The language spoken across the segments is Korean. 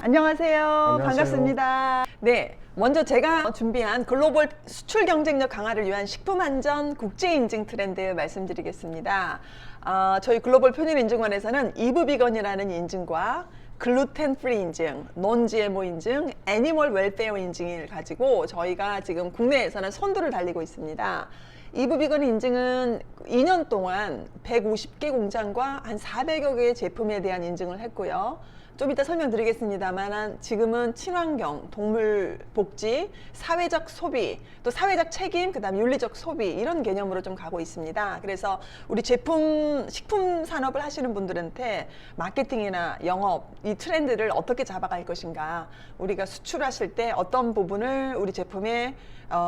안녕하세요. 안녕하세요. 반갑습니다. 네, 먼저 제가 준비한 글로벌 수출 경쟁력 강화를 위한 식품안전 국제인증 트렌드 말씀드리겠습니다. 저희 글로벌 표준인증원에서는 이브비건이라는 인증과 글루텐 프리 인증, 논 GMO 인증, 애니멀 웰페어 인증을 가지고 저희가 지금 국내에서는 선두를 달리고 있습니다. 이브비건 인증은 2년 동안 150개 공장과 한 400여 개의 제품에 대한 인증을 했고요. 좀 이따 설명드리겠습니다만 지금은 친환경, 동물 복지, 사회적 소비, 또 사회적 책임, 그 다음에 윤리적 소비 이런 개념으로 좀 가고 있습니다. 그래서 우리 식품 산업을 하시는 분들한테 마케팅이나 영업, 이 트렌드를 어떻게 잡아갈 것인가, 우리가 수출하실 때 어떤 부분을 우리 제품에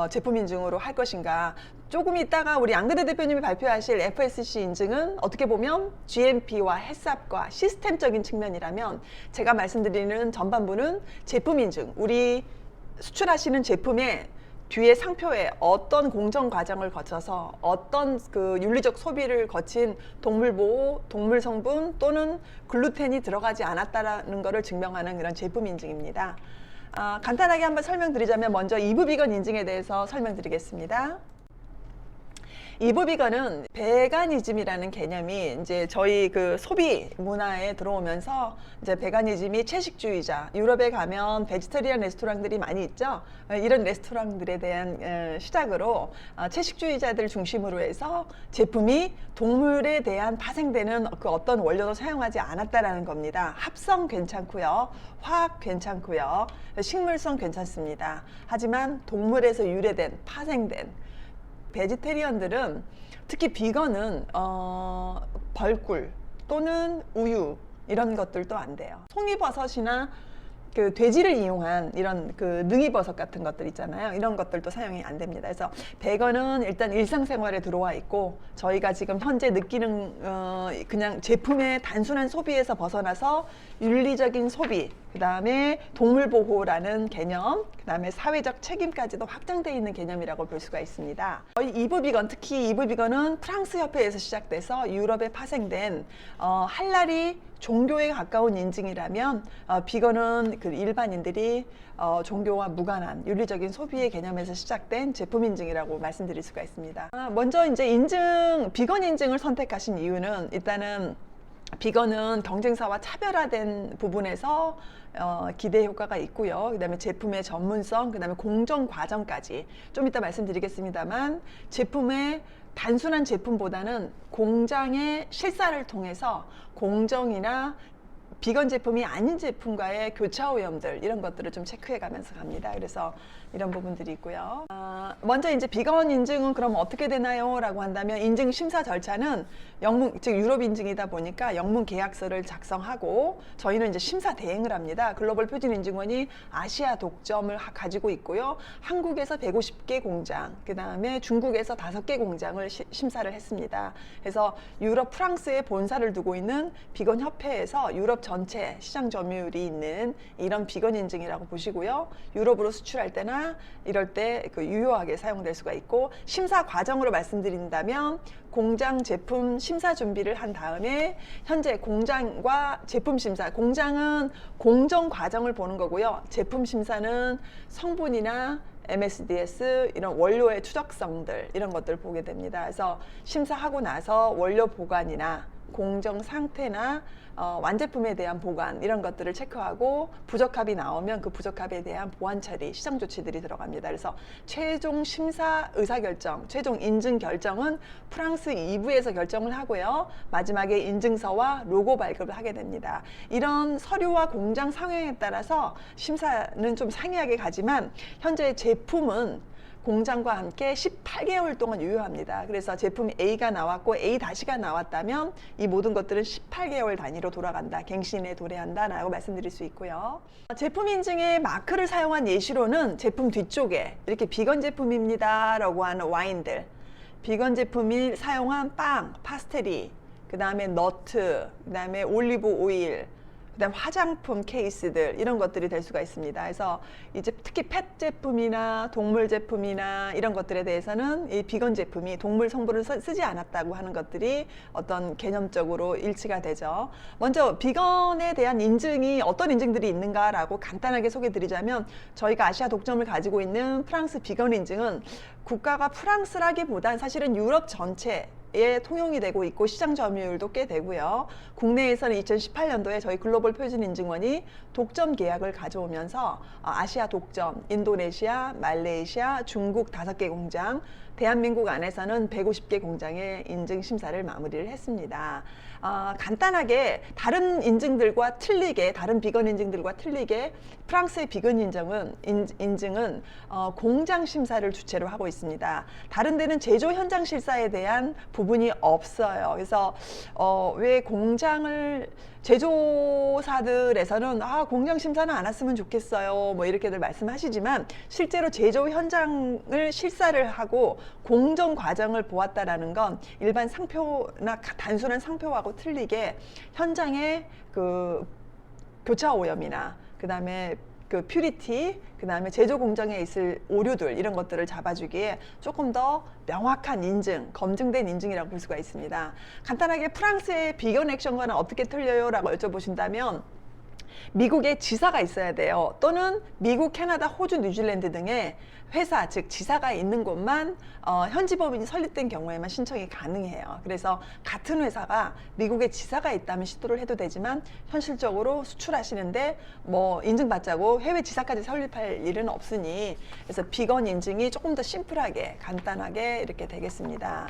제품 인증으로 할 것인가. 조금 있다가 우리 양근대 대표님이 발표하실 FSC 인증은 어떻게 보면 GMP와 햇삽과 시스템적인 측면이라면, 제가 말씀드리는 전반부는 제품 인증, 우리 수출하시는 제품의 뒤에 상표에 어떤 공정 과정을 거쳐서 어떤 그 윤리적 소비를 거친 동물 보호, 동물 성분 또는 글루텐이 들어가지 않았다는 것을 증명하는 그런 제품 인증입니다. 간단하게 한번 설명드리자면 먼저 이브비건 인증에 대해서 설명드리겠습니다. 이브비건은 베가니즘이라는 개념이 이제 저희 그 소비 문화에 들어오면서 이제 베가니즘이 채식주의자, 유럽에 가면 베지터리안 레스토랑들이 많이 있죠. 이런 레스토랑들에 대한 시작으로 채식주의자들 중심으로 해서 제품이 동물에 대한 파생되는 그 어떤 원료도 사용하지 않았다라는 겁니다. 합성 괜찮고요, 화학 괜찮고요, 식물성 괜찮습니다. 하지만 동물에서 유래된, 파생된 베지테리언들은, 특히 비건은 벌꿀 또는 우유 이런 것들도 안 돼요. 송이버섯이나 그 돼지를 이용한 이런 그 능이버섯 같은 것들 있잖아요. 이런 것들도 사용이 안 됩니다. 그래서 베건은 일단 일상생활에 들어와 있고, 저희가 지금 현재 느끼는 그냥 제품의 단순한 소비에서 벗어나서 윤리적인 소비, 그 다음에 동물보호라는 개념, 그 다음에 사회적 책임까지도 확장되어 있는 개념이라고 볼 수가 있습니다. 저희 이브비건, 특히 이브비건은 프랑스 협회에서 시작돼서 유럽에 파생된 할랄이 종교에 가까운 인증이라면, 비건은 그 일반인들이 종교와 무관한 윤리적인 소비의 개념에서 시작된 제품 인증이라고 말씀드릴 수가 있습니다. 먼저 이제 비건 인증을 선택하신 이유는, 일단은 비건은 경쟁사와 차별화된 부분에서 기대 효과가 있고요. 그 다음에 제품의 전문성, 그 다음에 공정 과정까지 좀 이따 말씀드리겠습니다만, 제품의 단순한 제품보다는 공장의 실사를 통해서 공정이나 비건 제품이 아닌 제품과의 교차 오염들, 이런 것들을 좀 체크해 가면서 갑니다. 그래서 이런 부분들이 있고요. 먼저 이제 비건 인증은 그럼 어떻게 되나요? 라고 한다면, 인증 심사 절차는 즉 유럽 인증이다 보니까 영문 계약서를 작성하고 저희는 이제 심사 대행을 합니다. 글로벌 표준인증원이 아시아 독점을 가지고 있고요. 한국에서 150개 공장, 그 다음에 중국에서 5개 공장을 심사를 했습니다. 그래서 유럽, 프랑스에 본사를 두고 있는 비건 협회에서 유럽 전체 시장 점유율이 있는 이런 비건 인증이라고 보시고요. 유럽으로 수출할 때나 이럴 때 그 유효하게 사용될 수가 있고, 심사 과정으로 말씀드린다면 공장 제품 심사 준비를 한 다음에 현재 공장과 제품 심사, 공장은 공정 과정을 보는 거고요. 제품 심사는 성분이나 MSDS 이런 원료의 추적성들, 이런 것들을 보게 됩니다. 그래서 심사하고 나서 원료 보관이나 공정 상태나 완제품에 대한 보관, 이런 것들을 체크하고 부적합이 나오면 그 부적합에 대한 보완 처리, 시정 조치들이 들어갑니다. 그래서 최종 심사 의사결정, 최종 인증 결정은 프랑스 2부에서 결정을 하고요. 마지막에 인증서와 로고 발급을 하게 됩니다. 이런 서류와 공장 상황에 따라서 심사는 좀 상이하게 가지만, 현재 제품은 공장과 함께 18개월 동안 유효합니다. 그래서 제품 A가 나왔고 A-가 나왔다면 이 모든 것들은 18개월 단위로 돌아간다, 갱신에 도래한다 라고 말씀드릴 수 있고요. 제품 인증에 마크를 사용한 예시로는 제품 뒤쪽에 이렇게 비건 제품입니다 라고 하는 와인들, 비건 제품이 사용한 빵, 파스텔리, 그 다음에 너트, 그 다음에 올리브 오일, 그다음 화장품 케이스들 이런 것들이 될 수가 있습니다. 그래서 이제 특히 펫 제품이나 동물 제품이나 이런 것들에 대해서는 이 비건 제품이 동물 성분을 쓰지 않았다고 하는 것들이 어떤 개념적으로 일치가 되죠. 먼저 비건에 대한 인증이 어떤 인증들이 있는가라고 간단하게 소개드리자면 저희가 아시아 독점을 가지고 있는 프랑스 비건 인증은 국가가 프랑스라기보단 사실은 유럽 전체 에 통용이 되고 있고 시장 점유율도 꽤 되고요. 국내에서는 2018년도에 저희 글로벌 표준 인증원이 독점 계약을 가져오면서 아시아 독점, 인도네시아, 말레이시아, 중국 5개 공장, 대한민국 안에서는 150개 공장의 인증 심사를 마무리를 했습니다. 간단하게 다른 인증들과 틀리게, 다른 비건 인증들과 틀리게 프랑스의 비건 인증은 공장 심사를 주체로 하고 있습니다. 다른 데는 제조 현장 실사에 대한 부분이 없어요. 그래서 왜 공장을 제조사들에서는 공장 심사는 안 했으면 좋겠어요. 뭐 이렇게들 말씀하시지만 실제로 제조 현장을 실사를 하고 공정 과정을 보았다라는 건 일반 상표나 단순한 상표하고 틀리게 현장의 그 교차 오염이나 그다음에 그 퓨리티, 그 다음에 제조 공정에 있을 오류들 이런 것들을 잡아주기에 조금 더 명확한 인증, 검증된 인증이라고 볼 수가 있습니다. 간단하게 프랑스의 비건 액션과는 어떻게 틀려요? 라고 여쭤보신다면 미국에 지사가 있어야 돼요. 또는 미국, 캐나다, 호주, 뉴질랜드 등의 회사, 즉 지사가 있는 곳만 현지 법인이 설립된 경우에만 신청이 가능해요. 그래서 같은 회사가 미국에 지사가 있다면 시도를 해도 되지만 현실적으로 수출하시는데 뭐 인증받자고 해외 지사까지 설립할 일은 없으니 그래서 비건 인증이 조금 더 심플하게 간단하게 이렇게 되겠습니다.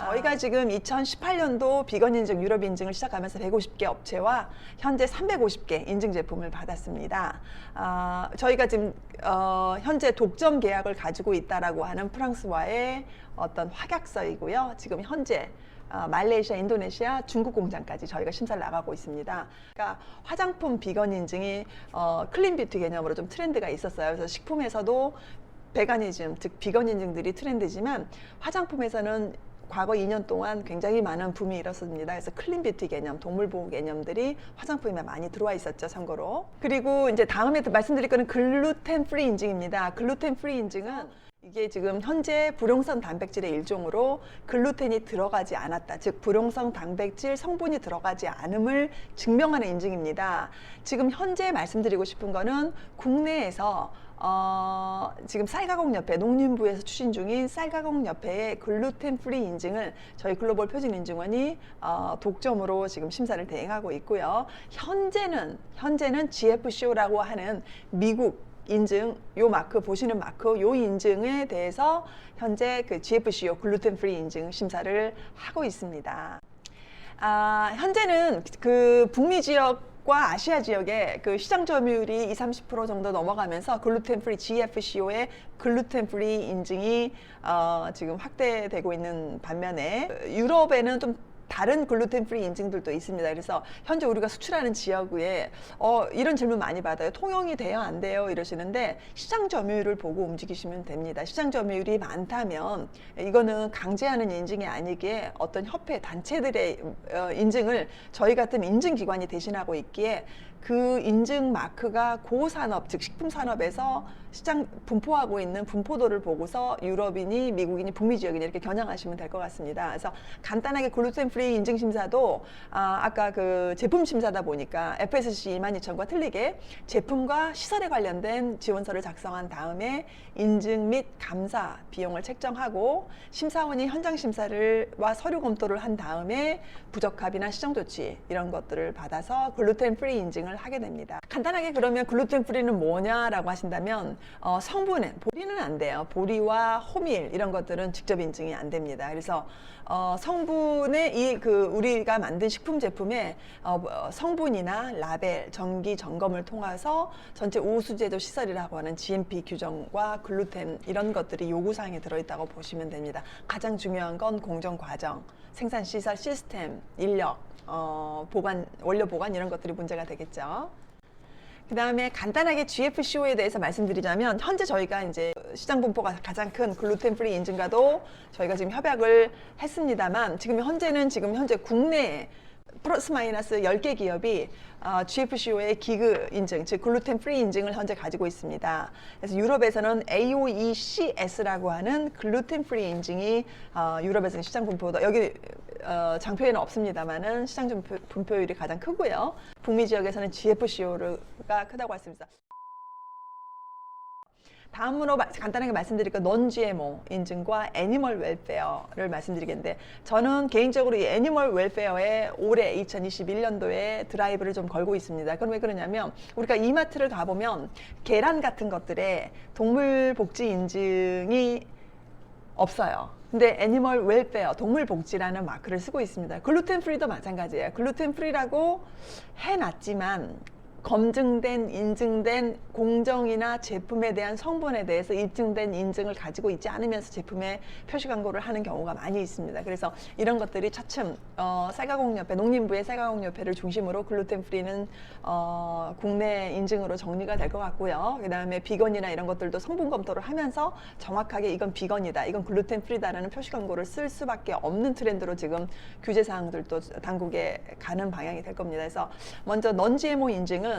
저희가 지금 2018년도 비건 인증, 유럽 인증을 시작하면서 150개 업체와 현재 350개 인증 제품을 받았습니다. 저희가 지금 현재 독점 계약을 가지고 있다라고 하는 프랑스와의 어떤 확약서이고요. 지금 현재 말레이시아, 인도네시아, 중국 공장까지 저희가 심사를 나가고 있습니다. 그러니까 화장품 비건 인증이 클린 뷰티 개념으로 좀 트렌드가 있었어요. 그래서 식품에서도 베가니즘, 즉 비건 인증들이 트렌드지만 화장품에서는 과거 2년 동안 굉장히 많은 붐이 일었습니다. 그래서 클린 뷰티 개념, 동물 보호 개념들이 화장품에 많이 들어와 있었죠, 참고로. 그리고 이제 다음에 말씀드릴 거는 글루텐 프리 인증입니다. 글루텐 프리 인증은 이게 지금 현재 불용성 단백질의 일종으로 글루텐이 들어가지 않았다. 즉 불용성 단백질 성분이 들어가지 않음을 증명하는 인증입니다. 지금 현재 말씀드리고 싶은 거는 국내에서 지금 쌀가공협회, 농림부에서 추진 중인 쌀가공협회의 글루텐 프리 인증을 저희 글로벌 표준 인증원이 독점으로 지금 심사를 대행하고 있고요. 현재는 GFCO라고 하는 미국 인증, 요 마크 보시는 마크, 요 인증에 대해서 현재 그 GFCO 글루텐 프리 인증 심사를 하고 있습니다. 현재는 그 북미 지역과 아시아 지역의 그 시장 점유율이 20-30% 정도 넘어가면서 글루텐 프리 GFCO의 글루텐 프리 인증이 지금 확대되고 있는 반면에 유럽에는 좀 다른 글루텐 프리 인증들도 있습니다. 그래서 현재 우리가 수출하는 지역에 이런 질문 많이 받아요. 통용이 돼요? 안 돼요? 이러시는데 시장 점유율을 보고 움직이시면 됩니다. 시장 점유율이 많다면 이거는 강제하는 인증이 아니기에 어떤 협회, 단체들의 인증을 저희 같은 인증기관이 대신하고 있기에 그 인증 마크가 고산업, 즉 식품산업에서 시장 분포하고 있는 분포도를 보고서 유럽인이, 미국인이, 북미 지역이니 이렇게 겨냥하시면 될 것 같습니다. 그래서 간단하게 글루텐 프리 인증 심사도 아까 그 제품 심사다 보니까 FSC 22,000과 틀리게 제품과 시설에 관련된 지원서를 작성한 다음에 인증 및 감사 비용을 책정하고 심사원이 현장 심사와 서류 검토를 한 다음에 부적합이나 시정 조치 이런 것들을 받아서 글루텐 프리 인증을 하게 됩니다. 간단하게 그러면 글루텐 프리는 뭐냐라고 하신다면 성분은 보리는 안 돼요. 보리와 호밀 이런 것들은 직접 인증이 안 됩니다. 그래서 성분의 우리가 만든 식품 제품의 성분이나 라벨, 정기 점검을 통해서 전체 우수제조 시설이라고 하는 GMP 규정과 글루텐 이런 것들이 요구사항에 들어있다고 보시면 됩니다. 가장 중요한 건 공정 과정, 생산 시설 시스템, 인력, 보관, 원료 보관 이런 것들이 문제가 되겠죠. 그 다음에 간단하게 GFCO에 대해서 말씀드리자면 현재 저희가 이제 시장 분포가 가장 큰 글루텐 프리 인증과도 저희가 지금 협약을 했습니다만 지금 현재 국내에 플러스 마이너스 10개 기업이 GFCO의 기그 인증, 즉 글루텐 프리 인증을 현재 가지고 있습니다. 그래서 유럽에서는 AOECS라고 하는 글루텐 프리 인증이 유럽에서는 시장 분포도 여기 장표에는 없습니다만은 시장 분포율이 가장 크고요. 북미 지역에서는 GFCO가 크다고 할 수 있습니다. 다음으로 간단하게 말씀드릴 건 non-GMO 인증과 애니멀 웰페어를 말씀드리겠는데, 저는 개인적으로 이 애니멀 웰페어에 올해 2021년도에 드라이브를 좀 걸고 있습니다. 그럼 왜 그러냐면 우리가 이마트를 가보면 계란 같은 것들에 동물 복지 인증이 없어요. 근데 애니멀 웰페어, 동물 복지라는 마크를 쓰고 있습니다. 글루텐 프리도 마찬가지예요. 글루텐 프리라고 해놨지만 검증된, 인증된 공정이나 제품에 대한 성분에 대해서 입증된 인증을 가지고 있지 않으면서 제품에 표시 광고를 하는 경우가 많이 있습니다. 그래서 이런 것들이 차츰 쌀가공협회, 농림부의 쌀가공협회를 중심으로 글루텐 프리는 국내 인증으로 정리가 될 것 같고요. 그 다음에 비건이나 이런 것들도 성분 검토를 하면서 정확하게 이건 비건이다, 이건 글루텐 프리다라는 표시 광고를 쓸 수밖에 없는 트렌드로 지금 규제 사항들도 당국에 가는 방향이 될 겁니다. 그래서 먼저 non-GMO 인증은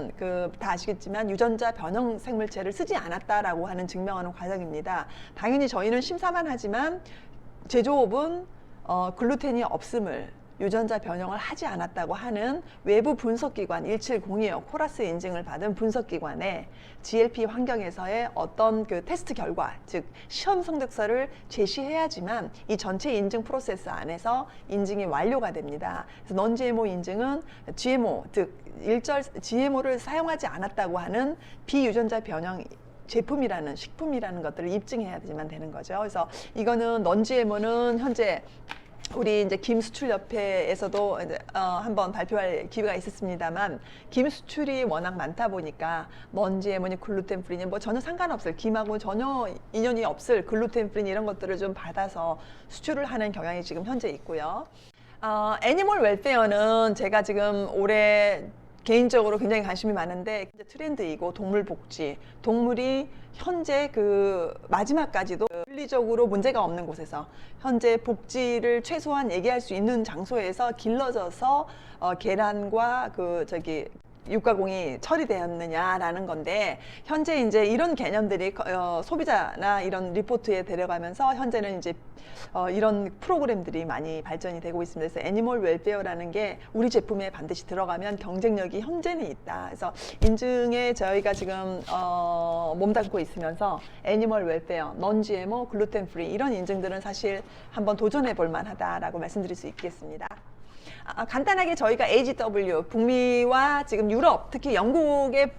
다 아시겠지만 유전자 변형 생물체를 쓰지 않았다라고 하는 증명하는 과정입니다. 당연히 저희는 심사만 하지만 제조업은 글루텐이 없음을, 유전자 변형을 하지 않았다고 하는 외부 분석기관 17025 코라스 인증을 받은 분석기관에 GLP 환경에서의 어떤 그 테스트 결과, 즉 시험 성적서를 제시해야지만 이 전체 인증 프로세스 안에서 인증이 완료가 됩니다. 그래서 non-GMO 인증은 GMO, 즉 GMO를 사용하지 않았다고 하는 비유전자 변형 제품이라는, 식품이라는 것들을 입증해야지만 되는 거죠. 그래서 이거는 non-GMO는 현재 우리 이제 김 수출협회에서도 이제 한번 발표할 기회가 있었습니다만, 김 수출이 워낙 많다 보니까 non-GMO니 글루텐 프리니 뭐 전혀 상관없을, 김하고 전혀 인연이 없을 글루텐 프리니 이런 것들을 좀 받아서 수출을 하는 경향이 지금 현재 있고요. 애니멀 웰페어는 제가 지금 올해 개인적으로 굉장히 관심이 많은데 트렌드이고, 동물 복지, 동물이 현재 그 마지막까지도 윤리적으로 문제가 없는 곳에서 현재 복지를 최소한 얘기할 수 있는 장소에서 길러져서 계란과 육가공이 처리되었느냐라는 건데, 현재 이제 이런 개념들이 소비자나 이런 리포트에 데려가면서 현재는 이제 이런 프로그램들이 많이 발전이 되고 있습니다. 그래서 애니멀 웰페어라는 게 우리 제품에 반드시 들어가면 경쟁력이 현재는 있다. 그래서 인증에 저희가 지금 몸담고 있으면서 애니멀 웰페어, non-GMO, 글루텐 프리 이런 인증들은 사실 한번 도전해 볼 만하다라고 말씀드릴 수 있겠습니다. 간단하게 저희가 AGW, 북미와 지금 유럽, 특히 영국의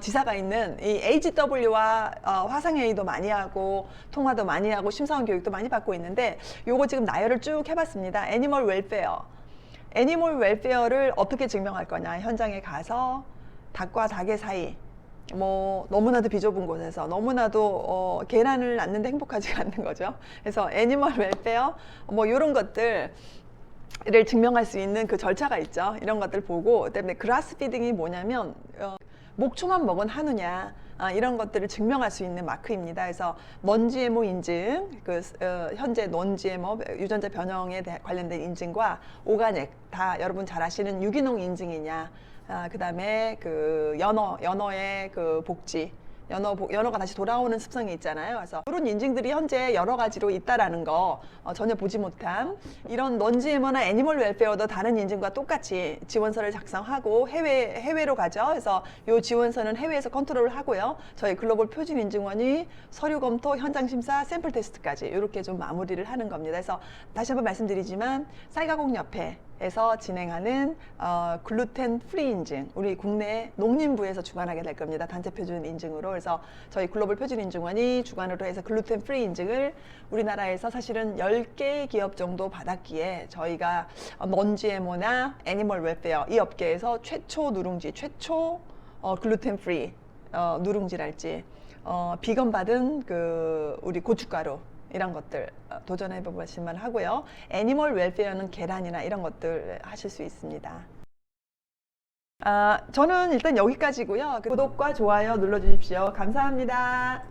지사가 있는 이 AGW와 화상회의도 많이 하고 통화도 많이 하고 심사원 교육도 많이 받고 있는데, 요거 지금 나열을 쭉 해봤습니다. 애니멀 웰페어, 애니멀 웰페어를 어떻게 증명할 거냐, 현장에 가서 닭과 닭의 사이, 뭐 너무나도 비좁은 곳에서 너무나도 계란을 낳는데 행복하지가 않는 거죠. 그래서 애니멀 웰페어 뭐 이런 것들 를 증명할 수 있는 그 절차가 있죠. 이런 것들 보고, 그다음에 그라스 피딩이 뭐냐면 목초만 먹은 한우냐, 이런 것들을 증명할 수 있는 마크입니다. 그래서 non-GMO 인증, 현재 non-GMO 유전자 변형에 관련된 인증과 오가닉, 다 여러분 잘 아시는 유기농 인증이냐, 그다음에 연어의 복지, 연어가 다시 돌아오는 습성이 있잖아요. 그래서 이런 인증들이 현재 여러 가지로 있다라는 거, 전혀 보지 못한 이런 non-GMO나 애니멀 웰페어도 다른 인증과 똑같이 지원서를 작성하고 해외로 가죠. 그래서 이 지원서는 해외에서 컨트롤을 하고요. 저희 글로벌 표준 인증원이 서류 검토, 현장 심사, 샘플 테스트까지 이렇게 좀 마무리를 하는 겁니다. 그래서 다시 한번 말씀드리지만 쌀가공협회에서 진행하는 글루텐 프리 인증, 우리 국내 농림부에서 주관하게 될 겁니다. 단체 표준 인증으로. 그래서 저희 글로벌 표준 인증원이 주관으로 해서 글루텐 프리 인증을 우리나라에서 사실은 10개 기업 정도 받았기에, 저희가 non-GMO나 애니멀 웰페어 이 업계에서 최초 누룽지, 최초 글루텐 프리 누룽지랄지 비건 받은 우리 고춧가루 이런 것들 도전해 보시면 하고요. 애니멀 웰페어는 계란이나 이런 것들 하실 수 있습니다. 저는 일단 여기까지고요. 구독과 좋아요 눌러주십시오. 감사합니다.